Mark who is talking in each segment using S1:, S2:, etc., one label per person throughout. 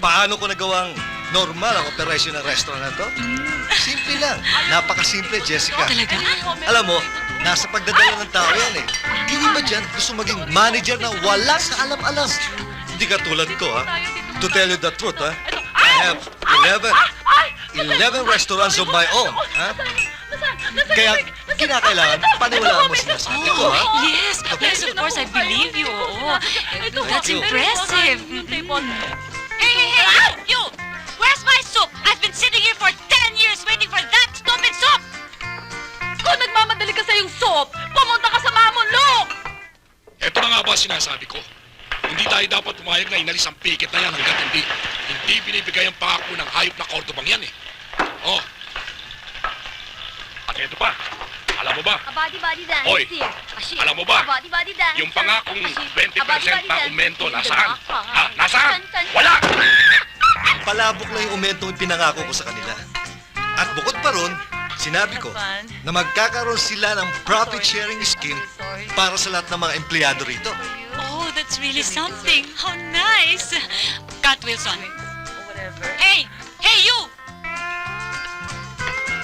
S1: paano ko nagawang normal ang operasyon ng restaurant na to? Simple lang. Napakasimple, Jessica.
S2: Talaga?
S1: Alam mo, nasa pagdadala ng tao yan eh. Hindi ba dyan gusto maging manager na wala sa alam-alam? Hindi ka tulad ko, ha? To tell you the truth, ha? I have 11 restaurants of my own, ha? Kaya kinakailangan paniwalaan mo sinasabi ko, ha?
S2: Yes, yes, of course, I believe you. Oo. That's impressive.
S3: Hey! You! Where's my soup? I've been sitting here for 10 years waiting for that stupid soup!
S4: Kung nagmamadali ka sa yung soap, pumunta ka sa mamon, look!
S5: Ito na nga ba sinasabi ko? Hindi tayo dapat pumayag na inalis ang piket na yan hanggat hindi binibigay ang pangako ng hayop na Cordobang yan eh. Oh. At ito pa, alam mo ba?
S3: A body dance,
S5: Hoy,
S3: dear.
S5: alam mo ba?
S3: A body dance.
S5: Yung pangakong 20% na aumento, nasaan?
S3: Ha?
S5: Nasaan? Wala!
S1: Palabok lang yung aumento yung pinangako ko sa kanila. At bukod pa ron, sinabi ko na magkakaroon sila ng profit sharing scheme para sa lahat ng mga empleyado rito.
S2: Oh, that's really something. How nice. Cat Wilson. Hey! Hey, you!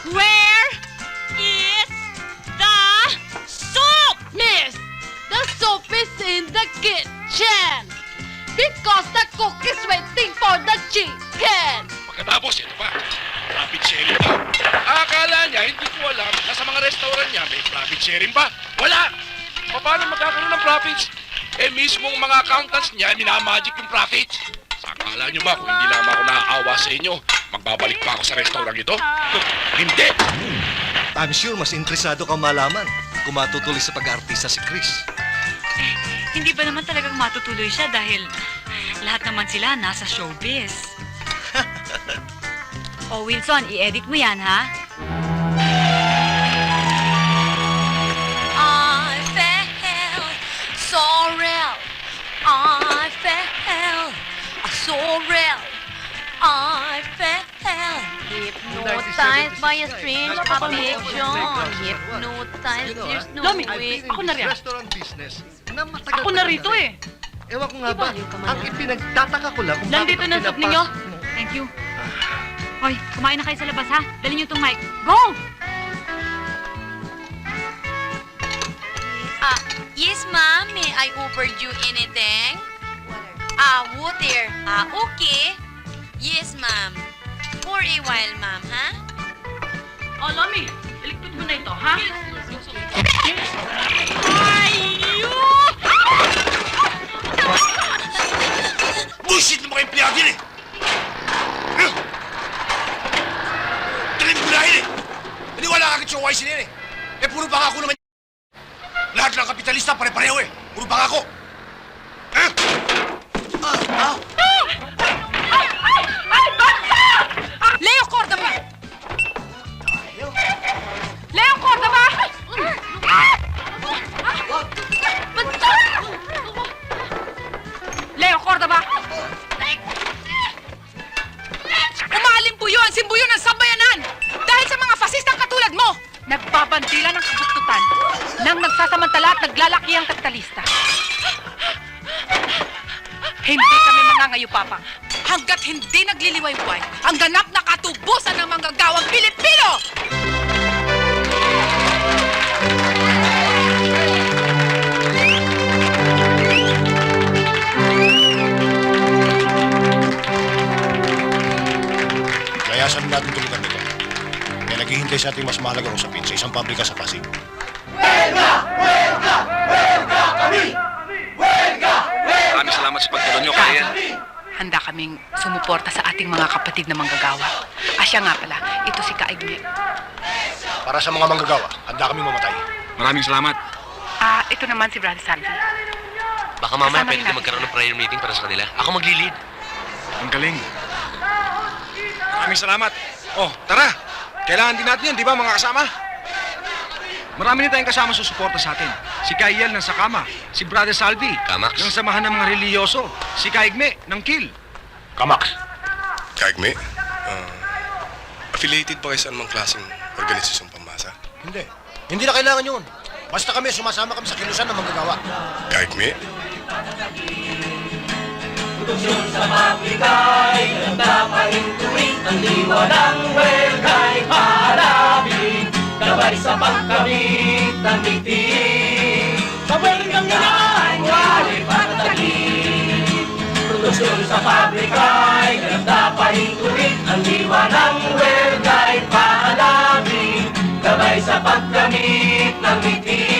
S2: Where is the soup?
S4: Miss, the soap is in the kitchen because the cook is waiting for the chicken.
S5: Pagkatapos, ito pa. Profit sharing daw. Akala niya, hindi ko alam na sa mga restaurant niya may profit sharing ba? Wala! Paano magkakaroon ng profits? Eh mismong mga accountants niya, minamagic yung profits. Sa akala niyo ba kung hindi lamang ako naaawa sa inyo, magbabalik pa ako sa restaurant ito? Hindi!
S1: I'm sure mas interesado kang malaman kung matutuloy sa pag-aartista si Chris.
S2: Hindi ba naman talagang matutuloy siya dahil lahat naman sila nasa showbiz?
S3: Oh, Wilson, i-edit mo yan, ha? I fell so real. I fell so real. I fell hypnotized by a strange affliction. Hypnotized, there's no
S4: Lomi,
S3: way.
S4: ako na rin.
S1: Restaurant business na matagal
S4: Ako na rito eh.
S1: Ewan ko nga ba, ang ipinagtataka ko lang kung
S4: Nandito
S1: bakit
S4: na
S1: ang
S4: soup ninyo.
S1: pinapas-
S2: Thank you. Hoy, kumain na kayo sa labas, ha? Dali niyo itong mic.
S4: Go!
S3: Yes, ma'am. May I offered you anything? Water. Okay. Yes, ma'am. For a while, ma'am, ha?
S4: Oh, Lomi, iligpit mo na ito, ha?
S5: Bullshit na mga empleyado yun eh! Talim ko dahil eh! Naniwala ka agad sa OIC na yan eh! Eh, puro pangako naman. Lahat ng kapitalista pare-pareho eh! Puro pangako! Eh?
S4: Leo Cordova! Leo Cordova! Leo Cordova! Umalimbuyo ang simbuyo ng sambayanan dahil sa mga fasistang katulad mo! Nagbabandila ng kabuktutan nang nagsasamantala at naglalaki ang kapitalista. Hindi kami mangangayupapang hanggat hindi nagliliwayway ang ganap na katubusan ng manggagawang Pilipino!
S6: Layasan natin tulugan nito. May naghihintay sa ating mas mahalagang usapin sa isang pabrika sa Pasig.
S5: Maraming salamat sa pagtulong nyo, kaya.
S4: Handa kaming sumuporta sa ating mga kapatid na manggagawa. Siya nga pala, ito si Kaigme.
S6: Para sa mga manggagawa, handa kaming mamatay.
S5: Maraming salamat.
S4: Ito naman si Brother Salvi.
S7: Baka mamaya
S4: Kasama
S7: pwede
S4: rin
S7: ka magkaroon ng prayer meeting para sa kanila. Ako magli-lead.
S5: Ang galing. Maraming salamat. Oh, tara. Kailangan din natin yan, di ba mga kasama? Marami din tayong kasama susuporta sa atin. Si Kayel ng Sakama, si Brother Salvi
S7: Kamax.
S5: ng Samahan ng mga Religyoso, si Kaigme ng KIL.
S6: Kamax.
S8: Kaigme, affiliated ba kayo sa anumang klaseng organisasyong pamasa?
S6: Hindi. Hindi na kailangan yun. Basta kami, sumasama kami sa kilusan ng manggagawa.
S8: Kaigme?
S9: Produksyon sa pabrika ay sa pagkamit ng ngiti